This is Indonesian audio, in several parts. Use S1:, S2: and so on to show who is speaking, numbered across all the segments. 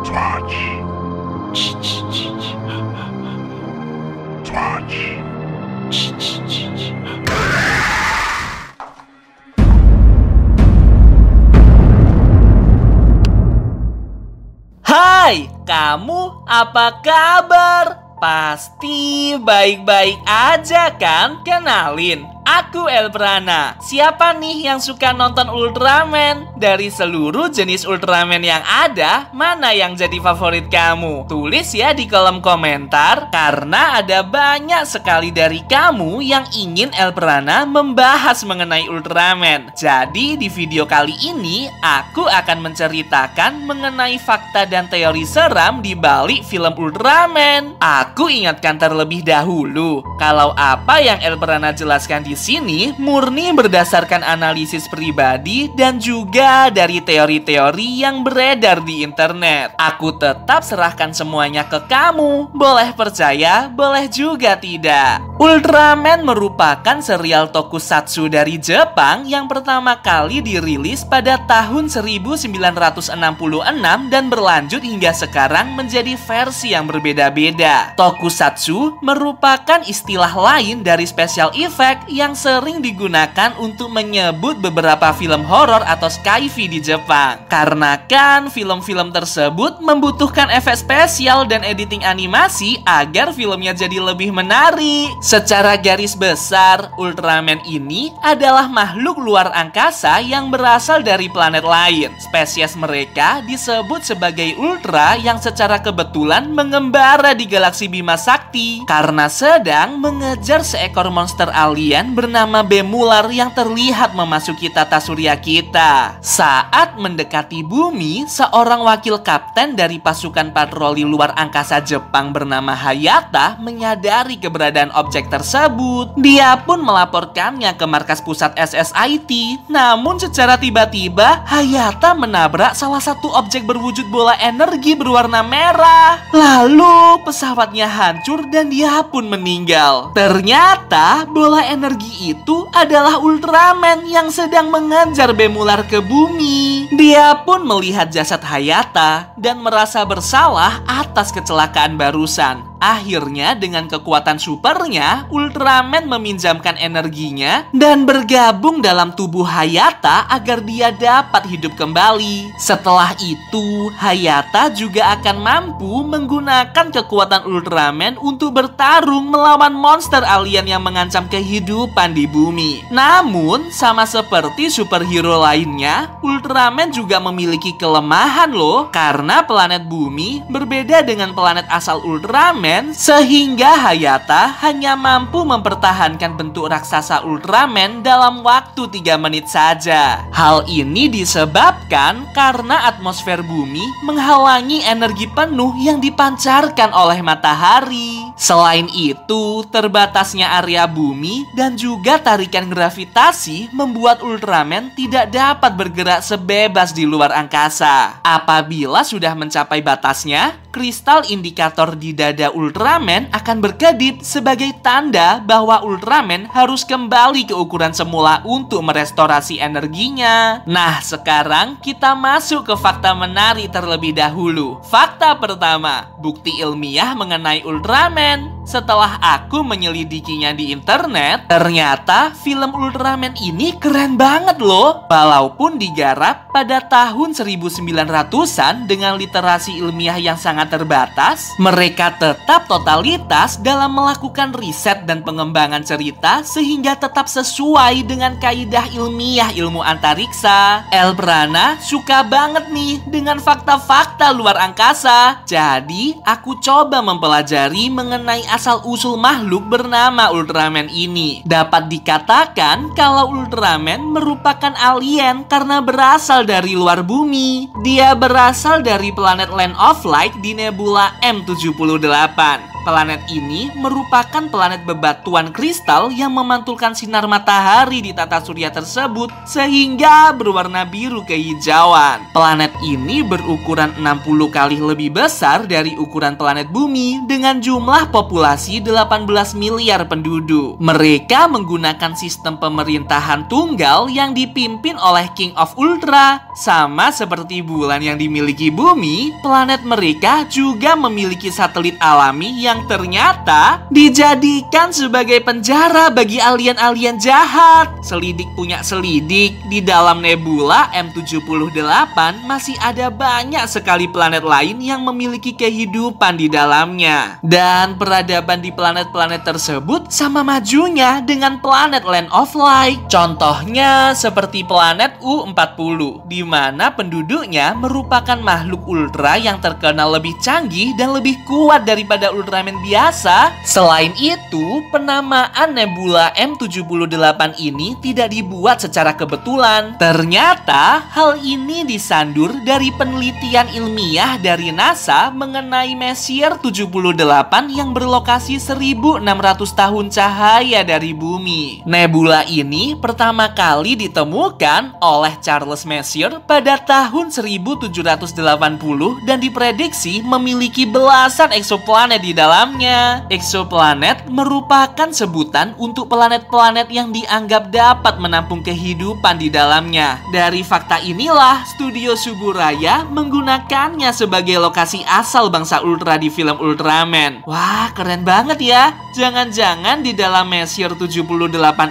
S1: Hai, kamu apa kabar? Pasti baik-baik aja kan? Kenalin, aku Elbrana. Siapa nih yang suka nonton Ultraman? Dari seluruh jenis Ultraman yang ada, mana yang jadi favorit kamu? Tulis ya di kolom komentar, karena ada banyak sekali dari kamu yang ingin Elbrana membahas mengenai Ultraman. Jadi di video kali ini, aku akan menceritakan mengenai fakta dan teori seram di balik film Ultraman. Aku ingatkan terlebih dahulu, kalau apa yang Elbrana jelaskan di sini murni berdasarkan analisis pribadi dan juga dari teori-teori yang beredar di internet. Aku tetap serahkan semuanya ke kamu. Boleh percaya, boleh juga tidak. Ultraman merupakan serial tokusatsu dari Jepang yang pertama kali dirilis pada tahun 1966 dan berlanjut hingga sekarang menjadi versi yang berbeda-beda. Tokusatsu merupakan istilah lain dari special effect yang sering digunakan untuk menyebut beberapa film horor atau sci-fi di Jepang. Karena kan film-film tersebut membutuhkan efek spesial dan editing animasi agar filmnya jadi lebih menarik. Secara garis besar, Ultraman ini adalah makhluk luar angkasa yang berasal dari planet lain. Spesies mereka disebut sebagai Ultra yang secara kebetulan mengembara di galaksi Bima Sakti karena sedang mengejar seekor monster alien bernama Bemular yang terlihat memasuki tata surya kita. Saat mendekati bumi, seorang wakil kapten dari pasukan patroli luar angkasa Jepang bernama Hayata menyadari keberadaan objek tersebut. Dia pun melaporkannya ke markas pusat SSIT. Namun secara tiba-tiba Hayata menabrak salah satu objek berwujud bola energi berwarna merah. Lalu pesawatnya hancur dan dia pun meninggal. Ternyata bola energi itu adalah Ultraman yang sedang mengejar Bemular ke bumi. Dia pun melihat jasad Hayata dan merasa bersalah atas kecelakaan barusan. Akhirnya dengan kekuatan supernya, Ultraman meminjamkan energinya dan bergabung dalam tubuh Hayata agar dia dapat hidup kembali. Setelah itu, Hayata juga akan mampu menggunakan kekuatan Ultraman untuk bertarung melawan monster alien yang mengancam kehidupan di bumi. Namun, sama seperti superhero lainnya, Ultraman juga memiliki kelemahan loh. Karena planet bumi berbeda dengan planet asal Ultraman, sehingga Hayata hanya mampu mempertahankan bentuk raksasa Ultraman dalam waktu 3 menit saja. Hal ini disebabkan karena atmosfer bumi menghalangi energi penuh yang dipancarkan oleh matahari. Selain itu, terbatasnya area bumi dan juga tarikan gravitasi membuat Ultraman tidak dapat bergerak sebebas di luar angkasa. Apabila sudah mencapai batasnya, kristal indikator di dada Ultraman akan berkedip sebagai tanda bahwa Ultraman harus kembali ke ukuran semula untuk merestorasi energinya. Nah, sekarang kita masuk ke fakta menarik terlebih dahulu. Fakta pertama, bukti ilmiah mengenai Ultraman. Setelah aku menyelidikinya di internet, ternyata film Ultraman ini keren banget loh. Walaupun digarap pada tahun 1900-an dengan literasi ilmiah yang sangat terbatas, mereka tetap totalitas dalam melakukan riset dan pengembangan cerita sehingga tetap sesuai dengan kaidah ilmiah ilmu antariksa. Elbrana suka banget nih dengan fakta-fakta luar angkasa. Jadi, aku coba mempelajari mengenai asal-usul makhluk bernama Ultraman ini. Dapat dikatakan kalau Ultraman merupakan alien karena berasal dari luar bumi. Dia berasal dari planet Land of Light di nebula M78. Planet ini merupakan planet bebatuan kristal yang memantulkan sinar matahari di tata surya tersebut sehingga berwarna biru kehijauan. Planet ini berukuran 60 kali lebih besar dari ukuran planet bumi dengan jumlah populasi 18 miliar penduduk. Mereka menggunakan sistem pemerintahan tunggal yang dipimpin oleh King of Ultra. Sama seperti bulan yang dimiliki bumi, planet mereka juga memiliki satelit alami yang ternyata dijadikan sebagai penjara bagi alien-alien jahat. Selidik punya selidik, di dalam nebula M78 masih ada banyak sekali planet lain yang memiliki kehidupan di dalamnya. Dan peradaban di planet-planet tersebut sama majunya dengan planet Land of Light. Contohnya seperti planet U40, di mana penduduknya merupakan makhluk ultra yang terkenal lebih canggih dan lebih kuat daripada Ultraman biasa. Selain itu, penamaan nebula M78 ini tidak dibuat secara kebetulan. Ternyata hal ini disandur dari penelitian ilmiah dari NASA mengenai Messier 78 yang berlokasi 1600 tahun cahaya dari bumi. Nebula ini pertama kali ditemukan oleh Charles Messier pada tahun 1780 dan diprediksi memiliki belasan eksoplanet di dalamnya. Eksoplanet merupakan sebutan untuk planet-planet yang dianggap dapat menampung kehidupan di dalamnya. Dari fakta inilah Studio Suburaya menggunakannya sebagai lokasi asal bangsa Ultra di film Ultraman. Wah, keren banget ya. Jangan-jangan di dalam Messier 78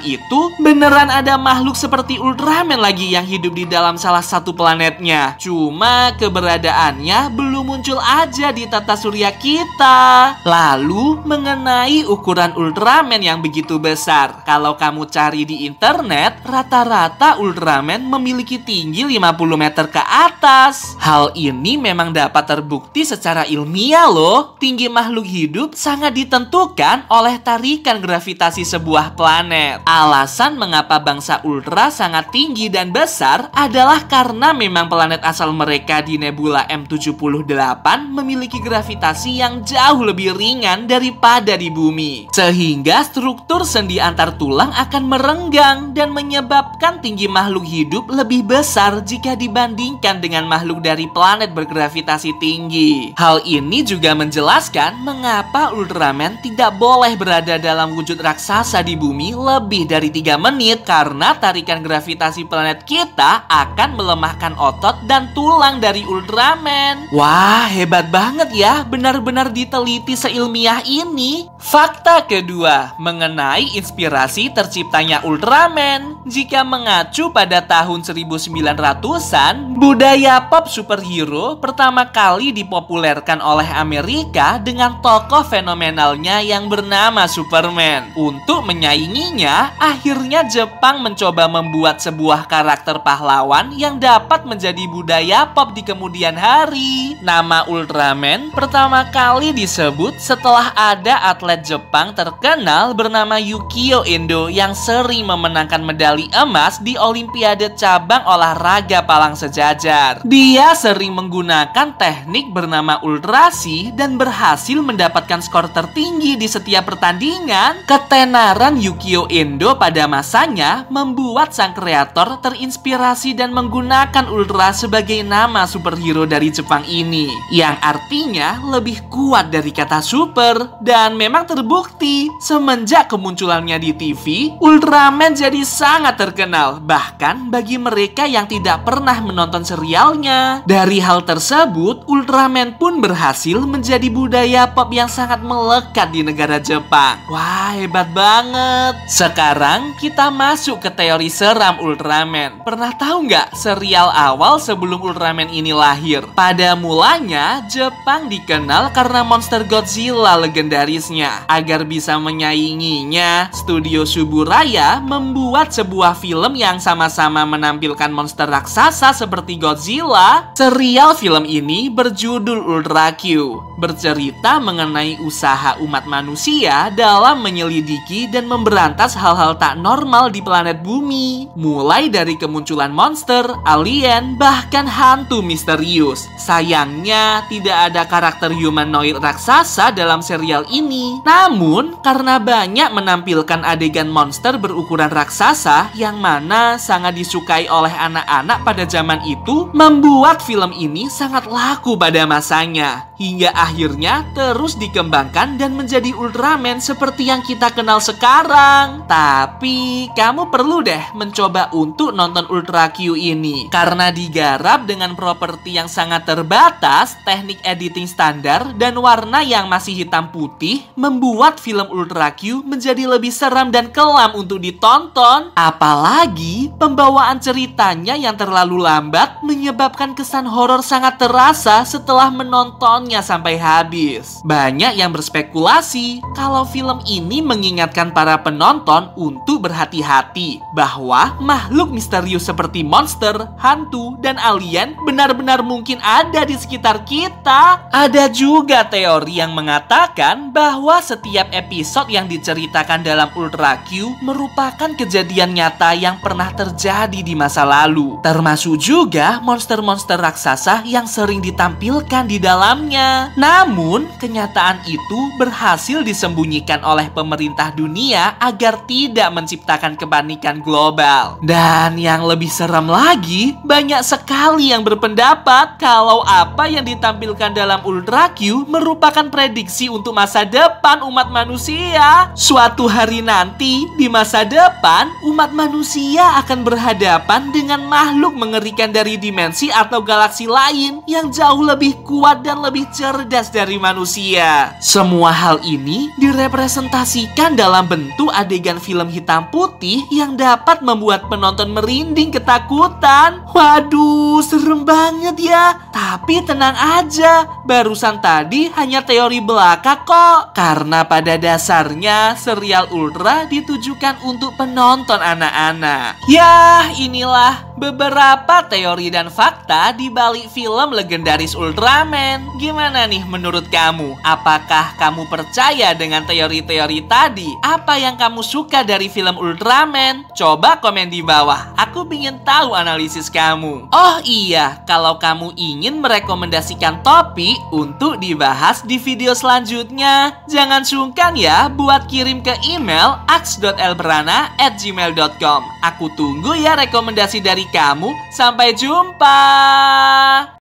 S1: itu beneran ada makhluk seperti Ultraman lagi yang hidup di dalam salah satu planetnya. Cuma keberadaannya belum muncul aja di tata surya kita. Lalu mengenai ukuran Ultraman yang begitu besar, kalau kamu cari di internet, rata-rata Ultraman memiliki tinggi 50 meter ke atas. Hal ini memang dapat terbukti secara ilmiah loh. Tinggi makhluk hidup sangat ditentukan oleh tarikan gravitasi sebuah planet. Alasan mengapa bangsa Ultra sangat tinggi dan besar adalah karena memang planet asal mereka di nebula M78 memiliki gravitasi yang jauh lebih ringan daripada di bumi. Sehingga struktur sendi antar tulang akan merenggang dan menyebabkan tinggi makhluk hidup lebih besar jika dibandingkan dengan makhluk dari planet bergravitasi tinggi. Hal ini juga menjelaskan mengapa Ultraman tidak boleh berada dalam wujud raksasa di bumi lebih dari 3 menit karena tarikan gravitasi planet kita akan melemahkan otot dan tulang dari Ultraman. Wah, hebat banget ya, benar-benar diteliti seilmiah ini. Fakta kedua, mengenai inspirasi terciptanya Ultraman. Jika mengacu pada tahun 1900-an, budaya pop superhero pertama kali dipopulerkan oleh Amerika dengan tokoh fenomenalnya yang bernama Superman. Untuk menyainginya, akhirnya Jepang mencoba membuat sebuah karakter pahlawan yang dapat menjadi budaya pop di kemudian hari. Nama Ultraman pertama kali disebut setelah ada atlet Jepang terkenal bernama Yukio Endo yang sering memenangkan medali emas di Olimpiade cabang olahraga palang sejajar. Dia sering menggunakan teknik bernama ultrasi dan berhasil mendapatkan skor tertinggi di setiap pertandingan. Ketenaran Yukio Endo pada masanya membuat sang kreator terinspirasi dan menggunakan Ultra sebagai nama superhero dari Jepang ini, yang artinya lebih kuat dari kata super. Dan memang terbukti, semenjak kemunculannya di TV, Ultraman jadi sangat terkenal, bahkan bagi mereka yang tidak pernah menonton serialnya. Dari hal tersebut, Ultraman pun berhasil menjadi budaya pop yang sangat melekat di negara Jepang. Wah, hebat banget. Sekarang kita masuk ke teori seram Ultraman. Pernah tahu nggak serial awal sebelum Ultraman ini lahir? Pada mulanya, Jepang dikenal karena monster Godzilla legendarisnya. Agar bisa menyainginya, Studio Suburaya membuat sebuah film yang sama-sama menampilkan monster raksasa seperti Godzilla. Serial film ini berjudul Ultra Q, bercerita mengenai usaha umat manusia dalam menyelidiki dan memberantas hal-hal tak normal di planet bumi. Mulai dari kemunculan monster, alien, bahkan hantu misterius. Sayangnya, tidak ada karakter humanoid raksasa raksasa dalam serial ini. Namun, karena banyak menampilkan adegan monster berukuran raksasa yang mana sangat disukai oleh anak-anak pada zaman itu, membuat film ini sangat laku pada masanya. Hingga akhirnya terus dikembangkan dan menjadi Ultraman seperti yang kita kenal sekarang. Tapi, kamu perlu deh mencoba untuk nonton Ultra Q ini. Karena digarap dengan properti yang sangat terbatas, teknik editing standar, dan warna yang masih hitam putih, membuat film Ultra Q menjadi lebih seram dan kelam untuk ditonton. Apalagi, pembawaan ceritanya yang terlalu lambat menyebabkan kesan horor sangat terasa setelah menontonnya sampai habis. Banyak yang berspekulasi kalau film ini mengingatkan para penonton untuk berhati-hati bahwa makhluk misterius seperti monster, hantu, dan alien benar-benar mungkin ada di sekitar kita. Ada juga teori yang mengatakan bahwa setiap episode yang diceritakan dalam Ultra Q merupakan kejadian nyata yang pernah terjadi di masa lalu. Termasuk juga monster-monster raksasa yang sering ditampilkan di dalamnya. Namun, kenyataan itu berhasil disembunyikan oleh pemerintah dunia agar tidak menciptakan kepanikan global. Dan yang lebih serem lagi, banyak sekali yang berpendapat kalau apa yang ditampilkan dalam Ultra Q merupakan prediksi untuk masa depan umat manusia. Suatu hari nanti, di masa depan, umat manusia akan berhadapan dengan makhluk mengerikan dari dimensi atau galaksi lain yang jauh lebih kuat dan lebih cerdas dari manusia. Semua hal ini direpresentasikan dalam bentuk adegan film hitam putih yang dapat membuat penonton merinding ketakutan. Waduh, serem banget ya. Tapi tenang aja, barusan tadi hanya teori belaka kok. Karena pada dasarnya serial Ultra ditujukan untuk penonton anak-anak. Yah, inilah beberapa teori dan fakta di balik film legendaris Ultraman. Gimana nih menurut kamu? Apakah kamu percaya dengan teori-teori tadi? Apa yang kamu suka dari film Ultraman? Coba komen di bawah. Aku ingin tahu analisis kamu. Oh iya, kalau kamu ingin merekomendasikan topik untuk dibahas di video selanjutnya, jangan sungkan ya buat kirim ke email aks.elbrana@gmail.com. Aku tunggu ya rekomendasi dari kamu. Sampai jumpa.